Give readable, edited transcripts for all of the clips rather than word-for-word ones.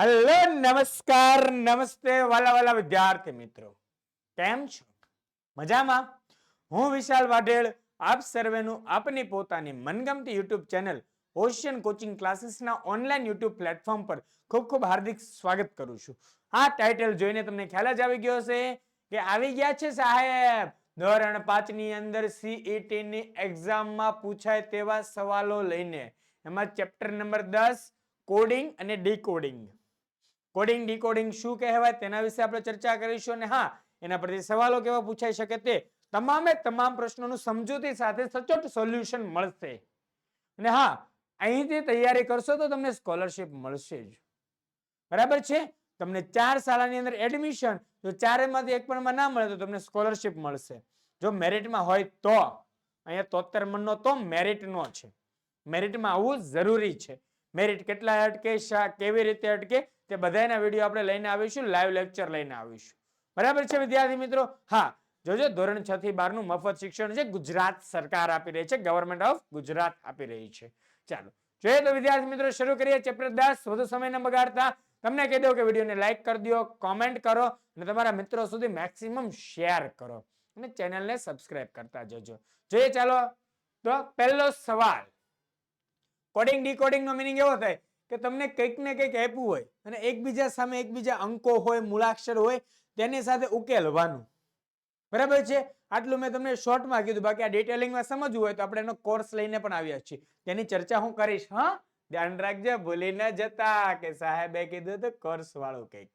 Hello નમસ્કાર નમસ્તે વાલા વાલા વિદ્યાર્થી મિત્રો, કેમ છો? મજામાં? હું વિશાલ વાઢેર આપ સર્વેનું આપની પોતાની મનગમતી યુટ્યુબ ચેનલ ઓશિયન કોચિંગ ક્લાસીસના ઓનલાઈન યુટ્યુબ પ્લેટફોર્મ પર ખૂબ ખૂબ હાર્દિક સ્વાગત કરું છું. આ ટાઇટલ જોઈને તમને ખ્યાલ જ આવી ગયો હશે કે આવી ગયા છે સાહેબ ધોરણ 5 ની અંદર CET ની એક્ઝામમાં પૂછાય તેવા સવાલો લઈને. એમાં ચેપ્ટર નંબર 10 કોડિંગ અને ડીકોડિંગ. કોડિંગ ડીકોડિંગ શું કહેવાય તેના વિશે આપણે ચર્ચા કરીશું અને હા, એના પરથી સવાલો કેવા પૂછાઈ શકે તે તમામે તમામ પ્રશ્નોનું સમજૂતી સાથે સચોટ સોલ્યુશન મળશે. અને હા, અહીંથી તૈયારી કરશો તો તમને સ્કોલરશિપ મળશે જ. બરાબર છે? તમને 4 શાળાની અંદર એડમિશન, જો 4 માંથી એક પણ ના મળે તો તમને સ્કોલરશિપ મળશે. જો મેરિટમાં હોય તો. અહીંયા 73 મણનો તો મેરિટનો છે. મેરિટમાં આવવું જરૂરી છે. મેરિટ કેટલા અટકે, કેવી રીતે અટકે તે બધાના વિડીયો આપણે લઈને આવીશું, લાઈવ લેક્ચર લઈને આવીશું. બરાબર છે વિદ્યાર્થી મિત્રો? હા, જોજો ધોરણ 6 થી 12 નું મફત શિક્ષણ છે, ગુજરાત સરકાર આપી રહી છે, ગવર્મેન્ટ ઓફ ગુજરાત આપી રહી છે. ચાલો જોઈએ તો વિદ્યાર્થી મિત્રો શરૂ કરીએ ચેપ્ટર 10. વધુ સમય ન બગાડતા તમને કહી દઉં કે વિડીયોને લાઈક કરી દો, કોમેન્ટ કરો અને તમારા મિત્રો સુધી મેક્સિમમ શેર કરો અને ચેનલને સબસ્ક્રાઇબ કરતા જજો. જોઈએ ચાલો તો પહેલો સવાલ. કોડિંગ ડીકોડિંગ નો મીનિંગ એવો થાય કે તમને કંઈક ને કંઈક આપ્યું હોય અને એકબીજા સામે એકબીજા અંકો હોય, મૂળાક્ષર હોય, તેની સાથે ઉકેલવાનું. બરાબર છે? આટલું મેં તમને શોર્ટમાં કીધું, બાકી આ ડિટેલિંગમાં સમજવું હોય તો આપણે એનો કોર્સ લઈને પણ આવ્યા છીએ, તેની ચર્ચા હું કરીશ. હા, ધ્યાન રાખજો, ભૂલી ન જતા કે સાહેબે કીધું તો કોર્સ વાળું કંઈક.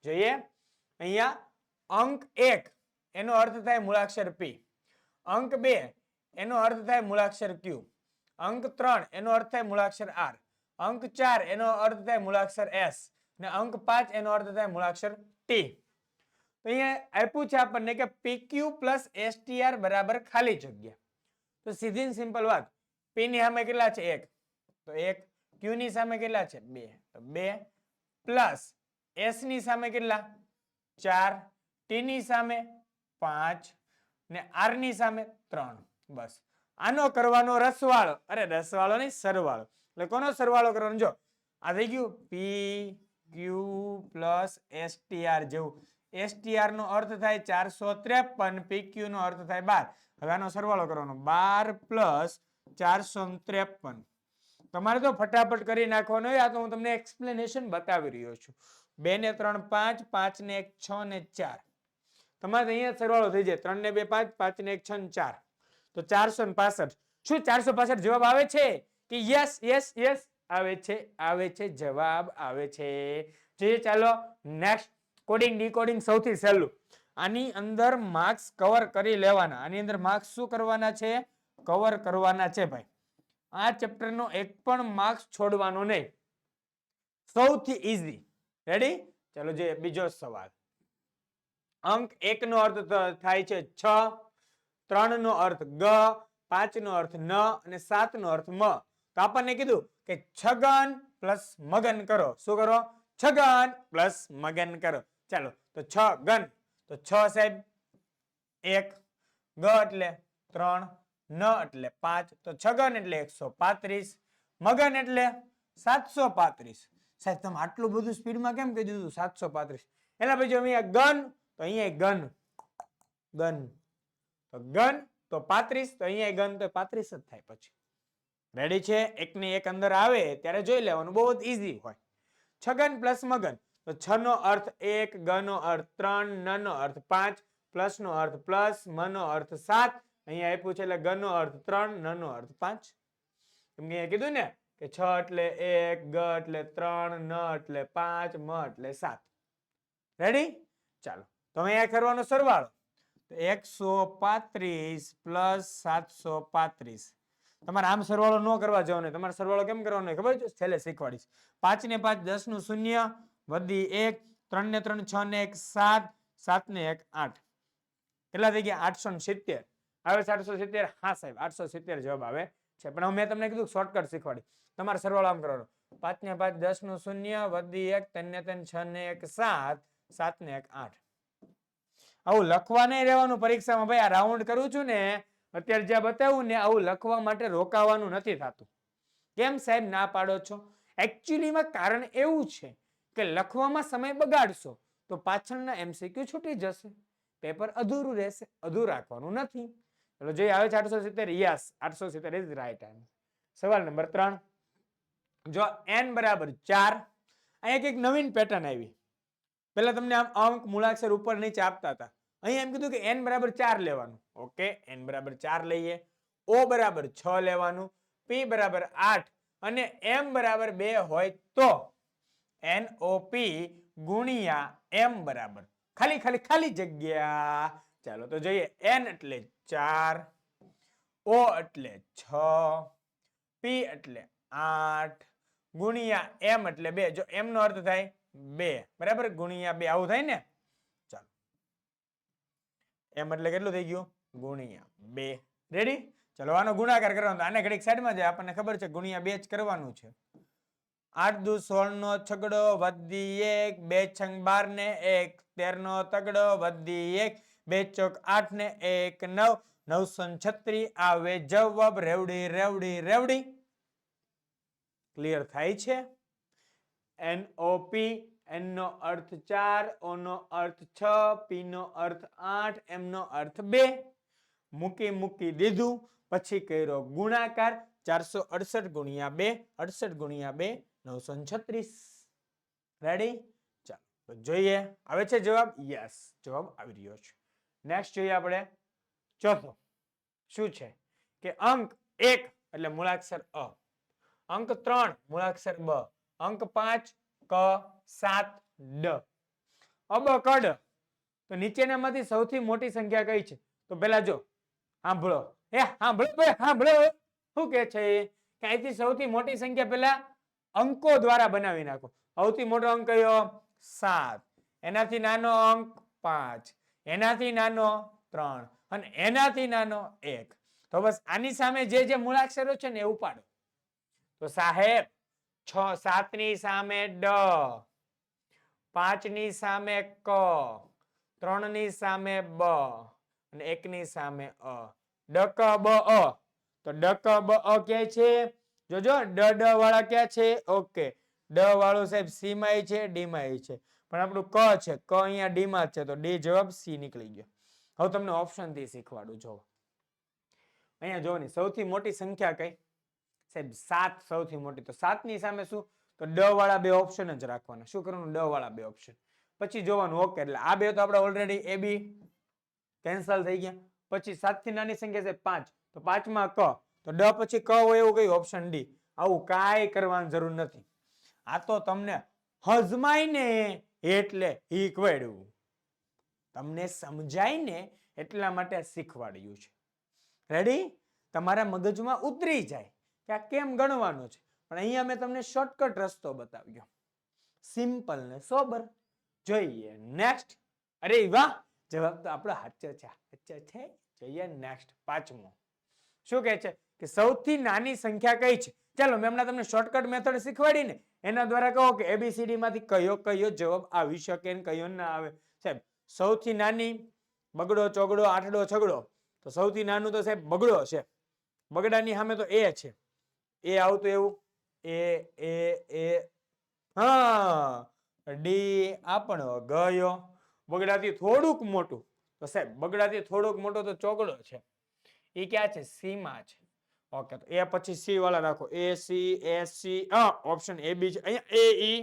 જોઈએ અહીંયા અંક 1 એનો અર્થ થાય મૂળાક્ષર P, અંક 2 એનો અર્થ થાય મૂળાક્ષર Q, અંક 3 એનો અર્થ થાય મૂળાક્ષર R, અંક 4 એનો અર્થ થાય મૂળાક્ષર S અને અંક 5 એનો અર્થ થાય મૂળાક્ષર T. તો અહીંયા આપ્યું છે આપણને કે PQ + STR બરાબર ખાલી જગ્યા. તો સીધી સિમ્પલ વાત, P ની સામે કેટલા છે? 1, તો 1. Q ની સામે કેટલા છે? 2, તો 2 પ્લસ S ની સામે કેટલા? 4, T ની સામે 5 ને R ની સામે 3. બસ આનો કરવાનો રસવાળો, અરે રસવાળો નહીં, સરવાળો. એટલે કોનો સરવાળો કરવાનો? જો આ થઈ ગયું PQ + STR જેવું. STR નો અર્થ થાય 453, PQ નો અર્થ થાય 12. હવે આનો સરવાળો કરવાનો, 12 + 453. તમારે તો ફટાફટ કરી નાખવાનો હોય. આ તો હું તમને એક્સપ્લેનેશન બતાવી રહ્યો છું. 2 ને 3 5, 5 ને 1 6 ને 4. તમારે અહીંયા સરવાળો થઈ જાય, 3 ને 2 5, 5 ને 1 6 ને 4, તો 465. શું 465 જવાબ આવે છે? કે યસ યસ યસ આવે છે, આવે છે, જવાબ આવે છે. જોઈએ ચાલો નેક્સ્ટ. કોડિંગ ડીકોડિંગ સૌથી સહેલું. આની અંદર માર્ક્સ કવર કરી લેવાના. આની અંદર માર્ક્સ શું કરવાના છે? કવર કરવાના છે ભાઈ. આ ચેપ્ટરનો એક પણ માર્ક્સ છોડવાનો નહીં. સૌથી ઈઝી. રેડી? ચાલો જોઈએ બીજો સવાલ. અંક 1 નો અર્થ થાય છે 6, 3 નો અર્થ ગ, 5 નો અર્થ ન અને 7 નો અર્થ મ. તો આપણને કીધું કે છગન પ્લસ મગન કરો. શું કરો? છગન પ્લસ મગન કરો. ચાલો તો છગન, તો 6 સાહેબ 1, ગ એટલે 3, ન એટલે 5, તો છગન એટલે 135, મગન એટલે 735. સાહેબ તમે આટલું બધું સ્પીડમાં કેમ કહી દીધું 735? એટલે પછી અહીંયા ગન, તો અહીંયા ગન, ગન, તો ગન તો 35, તો અહીંયા ગન તો 35 જ થાય. પછી રેડી છે? એક ની એક અંદર આવે ત્યારે જોઈ લેવાનું, બહુ જ ઈઝી હોય. છગન પ્લસ મગન, તો 6 નો અર્થ 1, ગ નો અર્થ 3, ન નો અર્થ 5, પ્લસ નો અર્થ પ્લસ, મ નો અર્થ 7. અહીંયા આપ્યું છે એટલે ગ નો અર્થ 3, ન નો અર્થ 5. એમ કે કીધું ને કે 6 એટલે 1, ગ એટલે 3, ન એટલે 5, મ એટલે 7. રેડી? ચાલો તો અહીંયા કરવાનો સરવાળો, તો 135 + 735. તમારે આમ સરવાળો ન કરવા જવાનો. તમારે સરવાળો કેમ કરવાનો ખબર છે? છેલ્લે શીખવાડીશ. 5 ને 5 10 નું 0, વધી 1, 3 ને 3 6 ને 1 7, 7 ને 1 8. કેટલા થઈ ગયા? 870. આવે 870? હા સાહેબ 870 જવાબ આવે છે. પણ મેં તમને કીધું શોર્ટકટ શીખવાડી. તમારે સરવાળો આમ કરવાનો, 5 ને 5 10 નું 0, વધી 1, 3 ને 3 6 ને 1 7, 7 ને 1 8. આવું લખવા નહીં રહેવાનું પરીક્ષામાં ભાઈ. આ રાઉન્ડ કરું છું ને અત્યારે જ્યાં બતાવ્યું ને, આવું લખવા માટે રોકાવાનું નથી થતું. કેમ સાહેબ ના પાડો છો? એકચ્યુઅલીમાં કારણ એવું છે કે લખવામાં સમય બગાડશો તો પાછળના MCQ છૂટી જશે, પેપર અધૂરું રહેશે. અધૂરું રાખવાનું નથી. ચલો જોઈએ આવે છે 870. Yes, 870 is right answer. સવાલ નંબર 3. જો n બરાબર 4, અહીંયા એક નવીન પેટર્ન આવી. પહેલા તમને આમ અંક મૂળાક્ષર ઉપર નીચે આપતા હતા. અહીં એમ કીધું કે n બરાબર 4 લેવાનું. ઓકે, n બરાબર 4 લઈએ. O બરાબર 6 લેવાનું, P બરાબર 8 અને M બરાબર 2 હોય તો NOP ગુણ્યા M બરાબર ખાલી જગ્યા. ચાલો તો જોઈએ. n એટલે 4, O એટલે 6, P એટલે 8 ગુણ્યા M એટલે 2. જો M નો અર્થ થાય 2 બરાબર, ગુણ્યા 2 આવું થાય ને. ચાલો, M એટલે કેટલું થઈ ગયું? ગુણ્યા 2. રેડી? ચલો આનો ગુણાકાર કરવાનો. આને ઘડીક સાઈડમાં જાય, આપણને ખબર છે ગુણ્યા 2 જ કરવાનું છે. 8 દુ 16 નો છગડો વધી 1, 2 છંગ 12 ને 1, 13 નો તગડો વધી 1, 2 ચોક 8 ને 1 9, 936 આવે જવાબ. રેવડી રેવડી રેવડી. ક્લિયર થાય છે? NOP, N નો અર્થ 4, O નો અર્થ 6, P નો અર્થ 8, M નો અર્થ 2. મૂકી દીધું, પછી કર્યો ગુણાકાર. 468 ગુણ્યા 2, 68 ગુણ્યા 2 936. રેડી? ચાલો જોઈએ આવે છે જવાબ. યસ, જવાબ આવી રહ્યો છે. નેક્સ્ટ જોઈએ આપણે ચોથો. શું છે કે અંક 1 એટલે મૂળાક્ષર અ, અંક 3 મૂળાક્ષર બ, અંક 5 ક, 7 ડ, અબ કડ. તો નીચેનામાંથી સૌથી મોટી સંખ્યા કઈ છે? તો પેલા જો સાંભળો, સાંભળો શું કે છે કે અહીંથી સૌથી મોટી સંખ્યા પેલા અંકો દ્વારા બનાવી નાખો. સૌથી મોટો અંક કયો? 7. એનાથી નાનો અંક 5, એનાથી નાનો 3 અને એનાથી નાનો 1. તો બસ આની સામે જે મૂળાક્ષરો છે ને એ ઉપાડો. તો સાહેબ 7 ની સામે ડ, 5 ની સામે ક, 3 ની સામે બ અને 1 ની સામે અ. ડક બ અ. તો ડક બ અ ક્યાંય છે? જોજો ડ વાળા ક્યાં છે? ઓકે, ડ વાળું સાહેબ સી માં છે, ડી માં છે, પણ આપણું ક છે, ક અહીંયા ડી માં છે, તો ડી જવાબ સી નીકળી ગયો. હવે તમને ઓપ્શન થી શીખવાડું. જો અહીંયા જો ને સૌથી મોટી સંખ્યા કઈ? સાહેબ 7 સૌથી મોટી. તો 7 ની સામે શું? તો ડ વાળા બે ઓપ્શન જ રાખવાના. શું કરવાનું? ડ વાળા બે ઓપ્શન. પછી જોવાનું. ઓકે, એટલે આ બે તો આપણે ઓલરેડી એ બી કેન્સલ થઈ ગયા. પછી 7 થી નાની સંખ્યા છે 5, તો 5 માં ક, તો ડ પછી ક હોય એવું કઈ? Option D. આવું કાંઈ કરવાની જરૂર નથી. આ તો તમને હજમાય ને એટલે શીખવાડ્યું, તમને સમજાય ને એટલા માટે શીખવાડ્યું છે. રેડી? તમારા મગજમાં ઉતરી જાય કે આ કેમ ગણવાનું છે. પણ અહીંયા મેં તમને શોર્ટકટ રસ્તો બતાવ્યો, સિમ્પલ ને સોબર. જોઈએ નેક્સ્ટ. અરે વાહ, જવાબ તો આપણો સાચો છે. જોઈએ નેક્સ્ટ. પાંચમો શું કહે છે કે સૌથી નાની સંખ્યા કઈ છે? ચાલો મેં હમણાં તમને શોર્ટકટ મેથડ શીખવાડી ને, એના દ્વારા કહો કે ABCD માંથી કયો જવાબ આવી શકે ને કયો ના આવે. સાહેબ સૌથી નાની બગડો ચોગડો આઠડો છગડો, તો સૌથી નાનું તો સાહેબ બગડો છે. બગડાની સામે તો એ છે. એ આવતું એવું એ હા, ડી આપણો ગયો. બગડાથી થોડુંક મોટું, તો સાહેબ બગડાથી થોડુંક મોટો તો ચોગડો છે. એ ક્યાં છે? સી માં છે. ઓકે, તો એ પછી સી વાળા રાખો. એ સી ઓપ્શન એ બી છે. અહીંયા એ ઈ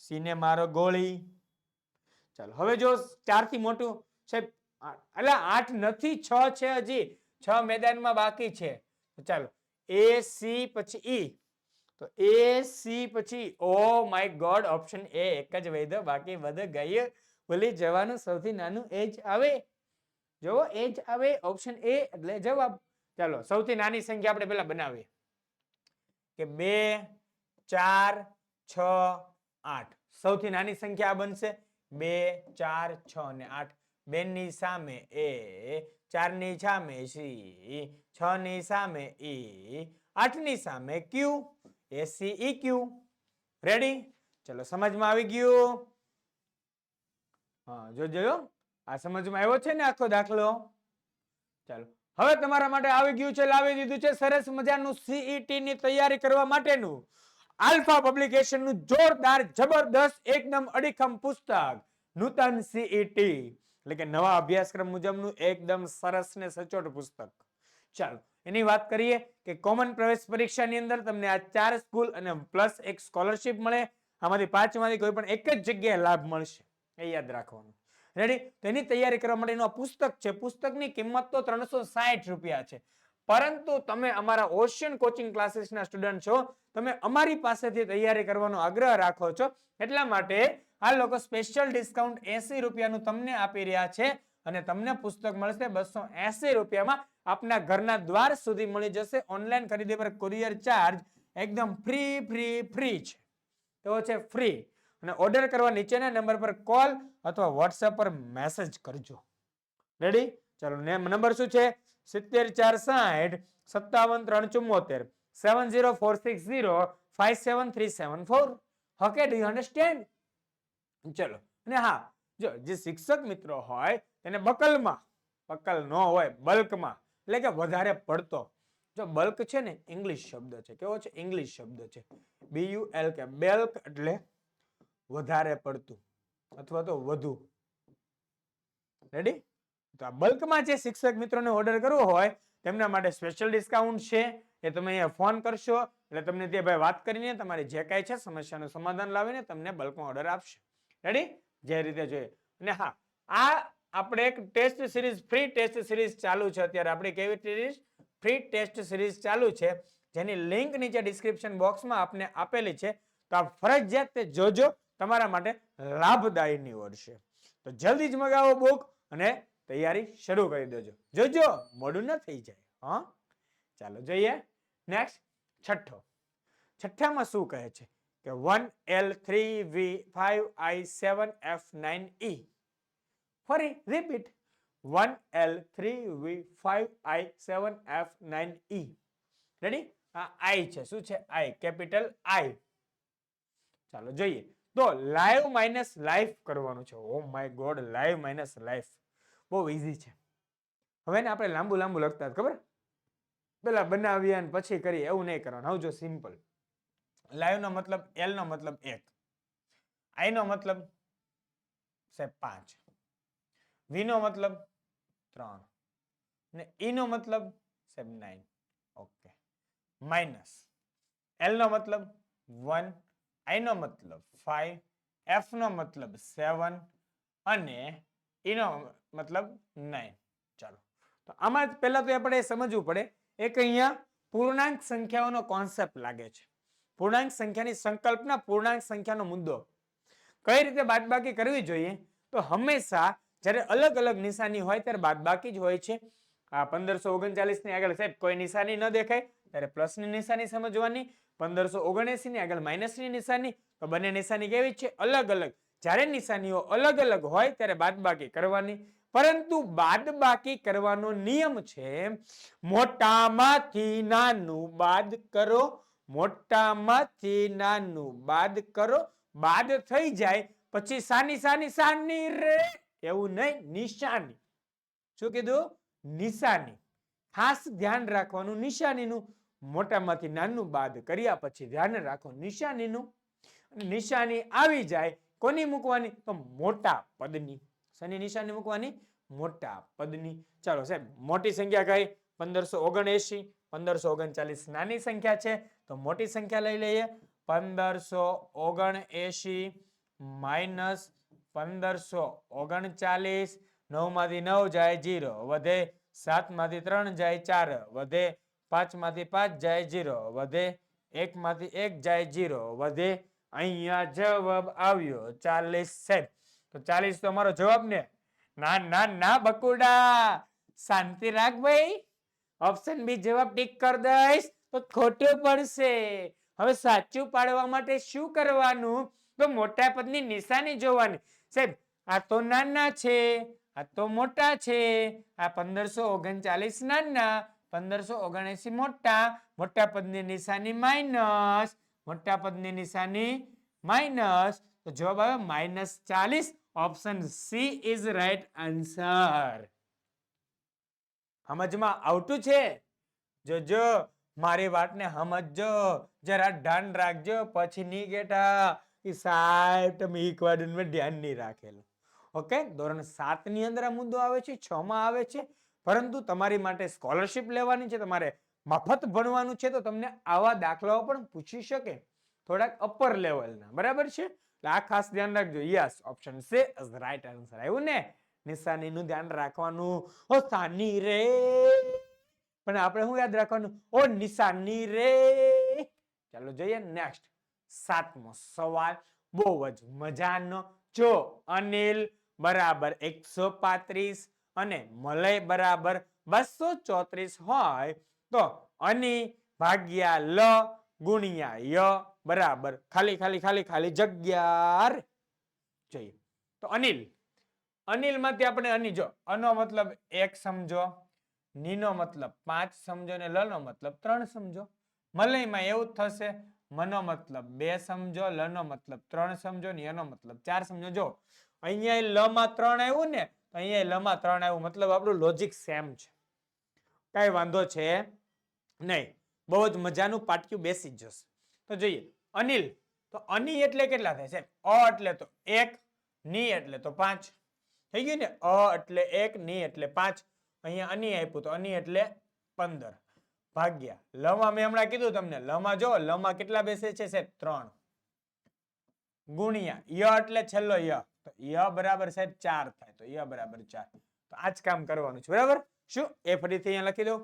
સી ને મારો ગોળી. ચાલો હવે જો 4 થી મોટું સાહેબ એટલે 8 નથી, 6 છે. હજી 6 મેદાનમાં બાકી છે. ચાલો એ સી પછી ઈ, તો એ સી પછી oh my God, option A એક જ વૈધો, બાકી બધું ગયું. ભૂલી જવાનું. સૌથી નાનું એ જ આવે. જો એ જ આવે. ઓપ્શન એ એટલે જવાબ. ચાલો સૌથી નાની સંખ્યા આપણે પેલા બનાવીએ કે 2 4 6 8. સૌથી નાની સંખ્યા આ બનશે. 2 4 6 અને 8. 2 ની સામે એ, 4 ની સામે સી, 6 ની સામે ઈ, 8 ની સામે ક્યુ, SCEQ. રેડી? ચલો સમજમાં આવી ગયું? હા, જોજો આ સમજમાં આવ્યો છે ને આખો દાખલો. ચાલો હવે તમારા માટે આવી ગયું છે, લાવી દીધું છે સરસ મજાનું CET ની તૈયારી કરવા માટેનું આલ્ફા પબ્લિકેશન નું જોરદાર જબરદસ્ત એકદમ અડીખમ પુસ્તક નૂતન સીઈટી એટલે કે નવા અભ્યાસક્રમ મુજબનું એકદમ સરસ ને સચોટ પુસ્તક. ચાલો એની વાત કરીએ કે કોમન પ્રવેશ પરીક્ષાની અંદર તમને આ 4 સ્કૂલ અને પ્લસ એક સ્કોલરશિપ મળે. આમાંથી 5 માંથી કોઈ પણ એક જ જગ્યાએ લાભ મળશે, એ યાદ રાખવાનું. રેડી? તો એની તૈયારી કરવા માટેનું આ પુસ્તક છે. પુસ્તકની કિંમત તો 360 રૂપિયા છે, પરંતુ તમે અમારા ઓશિયન કોચિંગ ક્લાસીસના સ્ટુડન્ટ છો, તમે અમારી પાસેથી તૈયારી કરવાનો આગ્રહ રાખો છો, એટલા માટે આ લોકો સ્પેશિયલ ડિસ્કાઉન્ટ 80 રૂપિયાનું તમને આપી રહ્યા છે અને તમને પુસ્તક મળશે 280 રૂપિયામાં. આપના ઘરના દ્વાર સુધી મળી જશે. ઓનલાઈન ખરીદી પર કુરિયર ચાર્જ એકદમ ફ્રી છે, તો છે ફ્રી. અને ઓર્ડર કરવા નીચેના નંબર પર કોલ અથવા વોટ્સએપ પર મેસેજ કરજો. રેડી? ચાલો નંબર શું છે? 70460 57 374 70460 ઓકે, ડુ યુ અન્ડરસ્ટેન્ડ? ચલો. અને હા, જો જે શિક્ષક મિત્રો હોય તેને બકલ ન હોય, બલ્કમાં એટલે કે વધારે પડતો. જો બલ્ક છે ને ઇંગ્લિશ શબ્દ છે. કેવો છે? ઇંગ્લિશ શબ્દ છે. BULK, બેલ્ક એટલે વધારે પડતું અથવા તો વધુ. રેડી? તો આ બલ્કમાં જે શિક્ષક મિત્રોને ઓર્ડર કરવો હોય તેમના માટે સ્પેશિયલ ડિસ્કાઉન્ટ છે. એ તમે અહીંયા ફોન કરશો એટલે તમને તે ભાઈ વાત કરીને તમારી જે કાંઈ છે સમસ્યાનું સમાધાન લાવીને તમને બલ્કમાં ઓર્ડર આપશે. રેડી? જે રીતે જોઈએ. અને હા, આ આપણે એક test series, free test series ચાલુ છે અત્યારે. આપણી કેવી સિરીઝ? ફ્રી ટેસ્ટ સિરીઝ ચાલુ છે, જેની લિંક નીચે ડિસ્ક્રિપ્શન બોક્સમાં આપને આપેલી છે. તો આપ ફરજિયાત તે જોજો, તમારા માટે લાભદાયી નીવડશે. તો જલ્દી જ મગાવો બુક અને તૈયારી શરૂ કરી દેજો. જોજો મોડું ન થઈ જાય. હા, ચાલો જોઈએ નેક્સ્ટ. છઠ્ઠામાં શું કહે છે કે 1L3V5I7F9E. ફરી રિપીટ, 1L3V5I7F9E. રેડી? આ આઈ છે. શું છે? આઈ, કેપિટલ આઈ. ચાલો જોઈએ. તો લાઈવ માઇનસ લાઈફ કરવાનું છે. Oh my God, live minus life બહુ ઈઝી છે. હવે ને આપણે લાંબુ લખતા ખબર, પેલા બનાવીએ અને પછી કરીએ, એવું નહીં કરવાનું. હવે જો સિમ્પલ. લાઈવ નો મતલબ, એલ નો મતલબ 1, આઈ નો મતલબ 5, વી નો મતલબ 3 ને ઈ નો મતલબ 9. ઓકે. માઇનસ એલ નો મતલબ 1, આઈ નો મતલબ 5, એફ નો મતલબ 7 અને ઈ નો મતલબ 9. ચાલો, તો આમાં પહેલા તો આપણે સમજવું પડે, એક અહીંયા પૂર્ણાંક સંખ્યાઓનો કોન્સેપ્ટ લાગે છે. પૂર્ણાંક સંખ્યાની સંકલ્પના, પૂર્ણાંક સંખ્યાનો મુદ્દો. કઈ રીતે બાદબાકી કરવી જોઈએ? તો હંમેશા જ્યારે અલગ અલગ નિશાની હોય ત્યારે બાદબાકી જ હોય છે. આ 1539 ની આગળ સાહેબ કોઈ નિશાની ન દેખાય ત્યારે પ્લસની નિશાની સમજવાની, 1579 ની આગળ માઇનસની નિશાની. તો બંને નિશાની કેવી છે? અલગ અલગ. જ્યારે નિશાનીઓ અલગ અલગ હોય ત્યારે બાદબાકી કરવાની. પરંતુ બાદબાકી કરવાનો નિયમ છે મોટામાંથી નાનું બાદ કરો, મોટામાંથી નાનું બાદ કરો, બાદ થઈ જાય પછી સાની રે, એવું નહીં, નિશાની. શું કીધું? નિશાની. ખાસ ધ્યાન રાખવાનું નિશાનીનું. મોટામાંથી નાનું બાદ કર્યા પછી ધ્યાન રાખો નિશાનીનું. નિશાની આવી જાય કોની મૂકવાની? તો મોટા પદની. શેની નિશાની મૂકવાની? મોટા પદની. ચાલો સાહેબ, મોટી સંખ્યા કઈ? 1579. 1539 નાની સંખ્યા છે, તો મોટી સંખ્યા લઈ લઈએ. 1579 માઇનસ 1539. 9 માંથી 9 જાય 0, વધે 7 માંથી 3 જાય 4, વધે 5 માંથી 5 જાય 0, વધે 1 માંથી 1 જાય 0, વધે. અહીંયા જવાબ આવ્યો 40. તો 40 તો અમારો જવાબ ને? ના ના ના બકુડા, શાંતિ રાખ ભાઈ. ઓપ્શન બી જવાબ ટીક કરી દઈશ તો ખોટું પડશે. હવે સાચું પાડવા માટે શું કરવાનું? તો મોટા પદની નિશાની જોવાની. સાહેબ, આ તો નાના છે, આ તો મોટા છે. આ 1539 નાના, 1579 મોટા. મોટા પદની નિશાની માઇનસ, મોટા પદની નિશાની માઇનસ. તો જવાબ આવે -40. Option she is right answer. સમજમાં આવતું છે? જોજો મારી વાતને સમજજો, જરા ધ્યાન રાખજો, પછી નહીં કેતા કે સાહેબ તમે ઇક્વાડોર માં ધ્યાન નહીં રાખેલું. ઓકે, ધોરણ 7 ની અંદર આ મુદ્દો આવે છે, 6 માં આવે છે, પરંતુ તમારી માટે સ્કોલરશિપ લેવાની છે, તમારે મફત ભણવાનું છે, તો તમને આવા દાખલાઓ પણ પૂછી શકે, થોડાક અપર લેવલના. બરાબર છે, એટલે આ ખાસ ધ્યાન રાખજો. Yes, option she is right answer. આવ્યું ને? નિશાનીનું ધ્યાન રાખવાનું. ઓ સાની રે, પણ આપણે શું યાદ રાખવાનું? ઓ નિશાની રે. ચાલો જોઈએ નેક્સ્ટ 7મો સવાલ, બહુ જ મજાનો. જો અનિલ બરાબર 135 અને મલય બરાબર 234 હોય તો અની ભાગ્યા લ ગુણ્યા ય બરાબર ખાલી ખાલી ખાલી ખાલી જગ્યા. જોઈએ તો અનિલ માંથી આપણે અની, જો અનો મતલબ 1 સમજો, નીનો મતલબ 5 સમજો ને લ નો મતલબ 3 સમજો. મલયમાં એવું જ થશે, મનો મતલબ 2 સમજો, લ નો મતલબ 3 સમજો, ને યનો મતલબ 4 સમજો. જો અહીંયા લ માં 3 આવ્યું ને, તો અહીંયા લ માં 3 આવ્યું, મતલબ આપણું લોજિક સેમ છે, કઈ વાંધો છે નહીં. બહુ જ મજાનું પાટિયું બેસી જ જશે. તો જોઈએ અનિલ, તો અની એટલે કેટલા થાય છે? અ એટલે તો 1, ની એટલે તો 5 થઈ ગયું ને. અ એટલે 1, ની એટલે 5. અહીંયા અની આપ્યું તો અની એટલે 15 ભાગ્યા લમાં મેં હમણાં કીધું તમને, લમાં જો લમાં કેટલા બેસે છે સાહેબ? 3 ગુણ્યા ય એટલે છેલ્લો ય, તો ય બરાબર સાહેબ 4 થાય, તો ય બરાબર 4. તો આ જ કામ કરવાનું છે. બરાબર, શું એ ફરીથી અહીંયા લખી દઉં,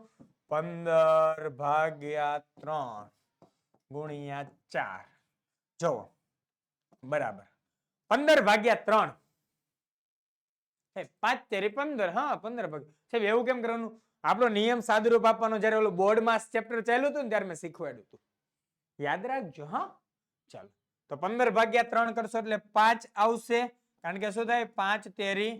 15 ભાગ્યા 3 ગુણ્યા 4. જો બરાબર 15 ભાગ્યા 3, 5 તેરી 15. હા, 15 ભાગ્યા. સાહેબ એવું કેમ કરવાનું? આપણો નિયમ સાદુરૂપ આપવાનો જ્યારે ઓલું બોર્ડમાં ચેપ્ટર ચાલ્યું હતું ને ત્યારે મેં શીખવાડ્યું હતું, યાદ રાખજો. હા, ચાલો તો 15 ભાગ્યા 3 કરશો એટલે 5 આવશે, કારણ કે શું થાય? 5 તેરી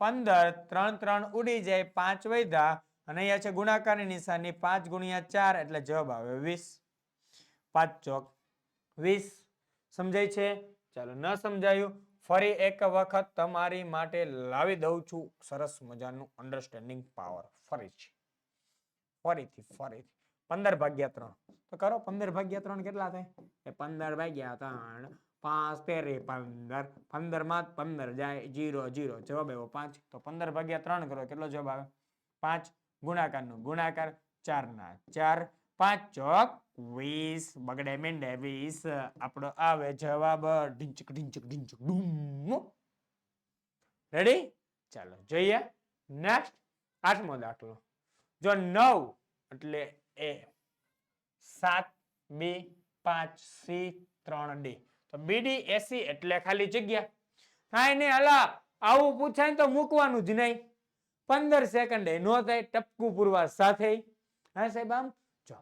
15, 3 3 ઉડી જાય, 5 વધ્યા, અને અહીંયા છે ગુણાકારની નિશાની, 5 ગુણ્યા 4 એટલે જવાબ આવે 20. 5 ચોક 20. સમજાય છે? ચાલો, ન સમજાયું ફરી એક વખત તમારી માટે લાવી દઉં છું સરસ મજાનું અન્ડરસ્ટેન્ડિંગ પાવર. ફરીથી 15 ભાગ્યા 3 તો કરો. 15 ભાગ્યા 3 કેટલા થાય? 15 ભાગ્યા 3, 5 તેરી 15, 15 માં 15 જાય, 0 0, જવાબ આવ્યો 5. તો 15 ભાગ્યા 3 કરો, કેટલો જવાબ આવે? 5. ગુણાકારનો ગુણાકાર, 4 ના 4, 5 ચોક 20, બગડે મીંડે 20, આપણો આવે જવાબ ઢીંચક ઢીંચક ઢીંચક ડૂમ. રેડી? ચાલો જોઈએ નેક્સ્ટ 8મો દાખલો. જો 9 એટલે એ, 7 બી, 5 સી, 3 ડી, તો બીડી એસી એટલે ખાલી જગ્યા. કાંઈ નહીં, અલા આવું પૂછાય તો મૂકવાનું જ નહીં. 15 સેકન્ડે નો થાય, ટપકું પૂરવા સાથે. હા સાહેબ, આમ જો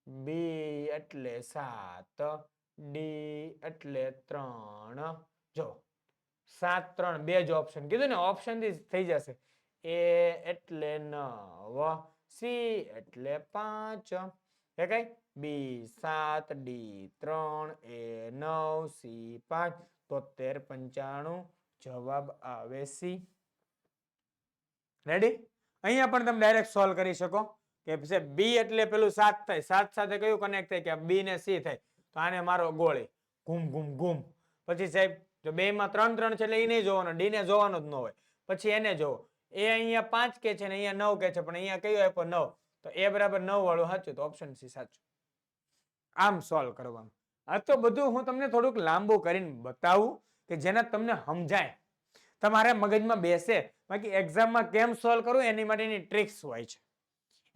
બી એટલે 7, ડી એટલે 3, જો 7 3 બે જ ઓપ્શન કીધું ને, ઓપ્શન થી થઈ જશે. એ એટલે 9, સી એટલે 5, એ કઈ બી 7, ડી 3, એ 9, સી 5, 73 95, જવાબ આવે સી. રેડી? અહીંયા પણ તમે ડાયરેક્ટ સોલ્વ કરી શકો કે બી એટલે પેલું 7 થાય, 7 સાથે કયું કનેક્ટ થાય? કે બી ને સી થાય, તો આને મારો ગોળી ઘૂમ ઘૂમ ઘૂમ. પછી સાહેબ જો બે માં 3 3 છે એટલે એ નહીં જોવાનો, ડી ને જોવાનો જ ન હોય, પછી એને જોવો. એ અહીંયા 5 કે છે ને અહીંયા 9 કે છે, પણ અહીંયા કયો આપ્યો? 9, તો એ બરાબર 9 વાળું સાચું, તો ઓપ્શન સી સાચું. આમ સોલ્વ કરવાનું. આ તો બધું હું તમને થોડુંક લાંબુ કરીને બતાવું કે જેના તમને સમજાય, તમારે મગજમાં બેસે. બાકી એક્ઝામમાં કેમ સોલ્વ કરવું એની માટેની ટ્રિક્સ હોય છે,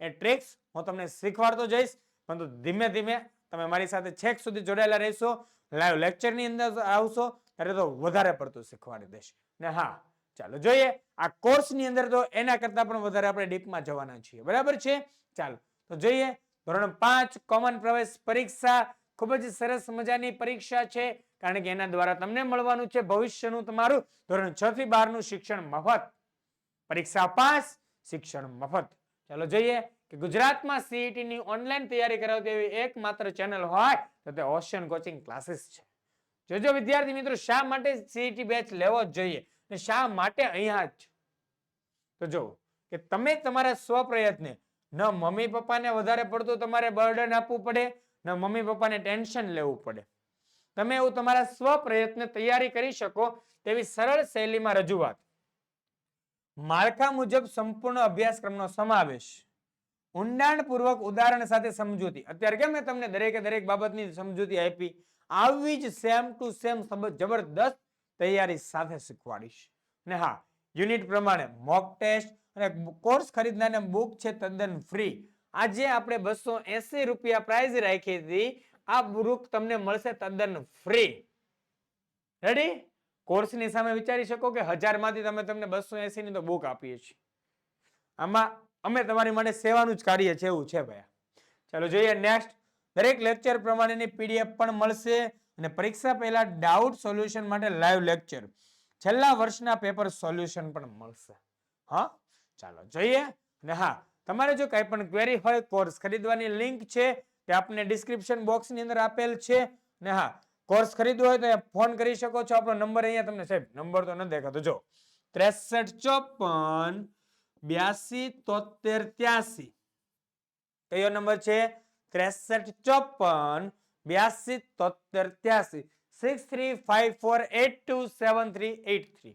એ ટ્રિક્સ હું તમને શીખવાડતો જઈશ. પરંતુ ધીમે ધીમે તમે મારી સાથે છેક સુધી જોડાયેલા રહેશો, લાઈવ લેક્ચરની અંદર આવશો ત્યારે તો વધારે પડતું શીખવાડી દઈશ. ને હા, ચાલો જોઈએ આ કોર્સની અંદર તો એના કરતા પણ વધારે આપણે ડીપમાં જવાના છીએ. બરાબર છે? ચાલો તો જોઈએ ધોરણ 5 કોમન પ્રવેશ પરીક્ષા. ખૂબ જ સરસ મજાની પરીક્ષા છે, કારણ કે એના દ્વારા તમને મળવાનું છે ભવિષ્યનું તમારું ધોરણ 6 થી 12 નું શિક્ષણ મફત. પરીક્ષા પાસ, શિક્ષણ મફત. ચાલો જોઈએ કે ગુજરાતમાં સીઈટી ની ઓનલાઈન તૈયારી કરાવતી એવી એકમાત્ર ચેનલ હોય તો તે ઓશિયન કોચિંગ ક્લાસીસ છે. જોજો વિદ્યાર્થી મિત્રો, શા માટે સીઈટી બેચ લેવો જ જોઈએ ને શા માટે અહીંયા જ? તો જો કે તમે તમારા સ્વપ્રયત્ને ન મમ્મી પપ્પાને વધારે પડતું તમારે બર્ડન આપવું પડે, ન મમ્મી પપ્પાને ટેન્શન લેવું પડે. તમે એવું તમારા સ્વ પ્રયત્ને તૈયારી કરી શકો તેવી સરળ શૈલીમાં રજૂઆત. માળખા મુજબ સંપૂર્ણ અભ્યાસક્રમનો સમાવેશ. ઊંડાણપૂર્વક ઉદાહરણ સાથે સમજૂતી. અત્યારે કેમ મેં તમને દરેકે દરેક બાબતની સમજૂતી આપી, આવી જ સેમ ટુ સેમ જબરદસ્ત તૈયારી સાથે શીખવાડીશ. ને હા, યુનિટ પ્રમાણે મોક ટેસ્ટ અને કોર્સ ખરીદનારને બુક છે તદ્દન ફ્રી. આજે આપણે 280 રૂપિયા પ્રાઇઝ રાખી હતી, આ બુક તમને મળશે તદ્દન ફ્રી. રેડી? કોર્સની સામે વિચારી શકો કે 1000 માંથી તમને 280 ની તો બુક આપીએ છીએ. આમાં અમે તમારી માટે સેવાનું જ કાર્ય છે, એવું છે ભાઈ. ચાલો જોઈએ નેક્સ્ટ. દરેક લેક્ચર પ્રમાણેની પીડીએફ પણ મળશે અને પરીક્ષા પહેલા ડાઉટ સોલ્યુશન માટે લાઈવ લેક્ચર, છેલ્લા વર્ષના પેપર સોલ્યુશન પણ મળશે. હા, ચાલો જોઈએ. અને હા, તમારે જો કંઈ પણ ક્વેરી હોય, કોર્સ ખરીદવાની લિંક છે તે આપને ડિસ્ક્રિપ્શન બોક્સની અંદર આપેલ છે. ને હા, કોર્સ ખરીદવો હોય તો ફોન કરી શકો છો. આપણો નંબર અહીંયા તમને સાહેબ નંબર તો ન દેખાતો, જો 6354 82 73 83. કયો નંબર છે? 6354 82 73 83. 6354827383.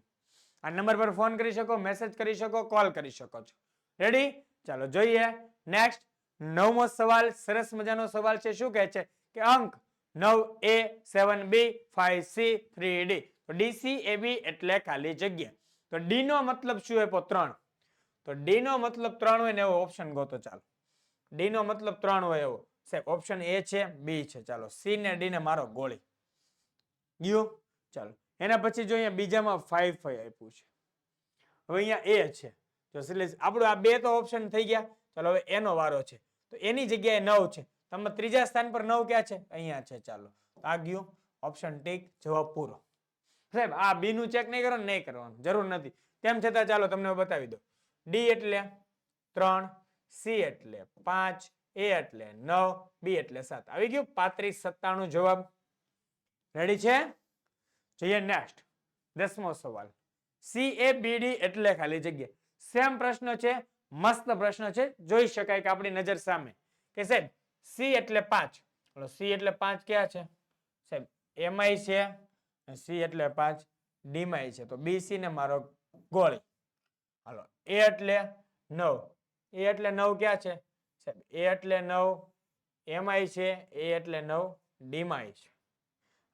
આ નંબર પર ફોન કરી શકો, મેસેજ કરી શકો, કોલ કરી શકો છો. રેડી? ચાલો જોઈએ નેક્સ્ટ. 9મો સવાલ સરસ મજાનો સવાલ છે. શું કહે છે કે અંક 9A 7B 5C 3D. તો DCAB એટલે ખાલી જગ્યા. તો D નો મતલબ શું આપ્યો? 3. તો D નો મતલબ 3 હોય ને એવો ઓપ્શન ગોતો. ચાલો, D નો મતલબ 3 હોય એવો સાહેબ ઓપ્શન A છે, B છે. ચાલો, C ને D ને મારો ગોળી ગયો. ચાલો, એના પછી જો અહીંયા બીજામાં 5 5 આપ્યું છે. હવે અહીંયા A છે. તો આપણું આ બે તો ઓપ્શન થઈ ગયા. ચાલો, હવે એનો વારો છે. તો એની જગ્યાએ 9 છે. તમે ત્રીજા સ્થાન પર 9 ક્યાં છે? અહીંયા છે. ચાલો, આ ગયું ઓપ્શન ટીક, જવાબ પૂરો. સાહેબ આ B નું ચેક નહીં કરો, નહીં કરવાનું જરૂર નથી. તેમ છતાં ચાલો તમને બતાવી દો. D એટલે 3, C એટલે 5, A એટલે 9, B એટલે 7. આવી ગયું 35 97 જવાબ. રેડી છે? જોઈએ નેક્સ્ટ. 10મો સવાલ. CABD એટલે ખાલી જગ્યા. સેમ પ્રશ્ન છે, મસ્ત પ્રશ્ન છે. જોઈ શકાય કે આપણી નજર સામે કે સાહેબ C એટલે 5. ચલો, C એટલે 5 ક્યાં છે સાહેબ? એમાં છે. C એટલે 5 D માં છે. તો BC ને મારો ગોળી. હાલો, A એટલે 9. A એટલે 9 ક્યાં છે સાહેબ? A એટલે 9 એમાં છે. A એટલે 9 D માં છે.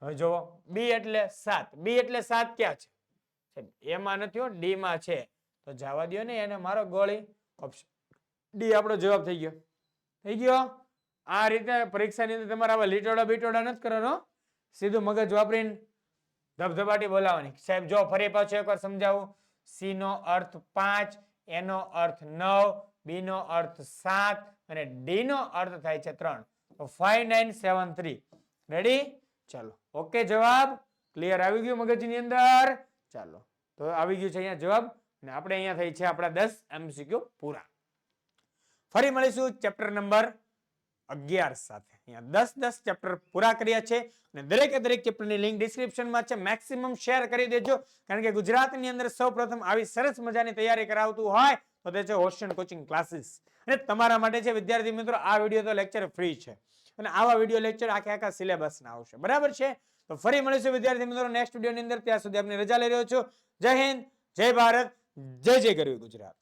હવે જુઓ B એટલે 7. B એટલે 7 ક્યાં છે સાહેબ? એમાં નથી હો, D માં છે. તો જવા દો ને એને મારો ગોળી. ઓપ્શન D આપણો જવાબ થઈ ગયો. થઈ ગયો. આ રીતે પરીક્ષાની અંદર તમારે આવા લીટોડા બીટોડા નથી કરવાનો, સીધું મગજ વાપરીને ધબધબાટી બોલાવાની. સાહેબ જો ફરી પાછું એકવાર સમજાવું. C no earth 5, A no earth 9, B નો અર્થ 7 અને D નો અર્થ થાય છે 3. તો 5973. રેડી? ચાલો, ઓકે. જવાબ ક્લિયર આવી ગયું મગજની અંદર. ચાલો, તો આવી ગયું છે અહીંયા જવાબ. અને આપણે અહીંયા થઈ છે આપણા 10 MCQ પૂરા. ફરી મળીશું ચેપ્ટર નંબર 11 સાથે. અહીંયા 10 ચેપ્ટર પૂરા કર્યા છે અને દરેકે દરેક ચેપ્ટરની લિંક ડિસ્ક્રિપ્શનમાં છે. મેક્સિમમ શેર કરી દેજો, કારણ કે ગુજરાતની અંદર સૌપ્રથમ આવી સરસ મજાની તૈયારી કરાવતું હોય તો તે છે ઓશિયન કોચિંગ ક્લાસીસ. અને તમારા માટે છે વિદ્યાર્થી મિત્રો, આ વિડીયો તો લેક્ચર ફ્રી છે અને આવા વિડીયો લેક્ચર આખા સિલેબસના આવશે. બરાબર છે? તો ફરી મળીશું વિદ્યાર્થી મિત્રો નેક્સ્ટ વિડીયોની અંદર. ત્યાં સુધી આપની રજા લઈ રહ્યો છું. જય હિન્દ, જય ભારત, જય જય ગરવી ગુજરાત.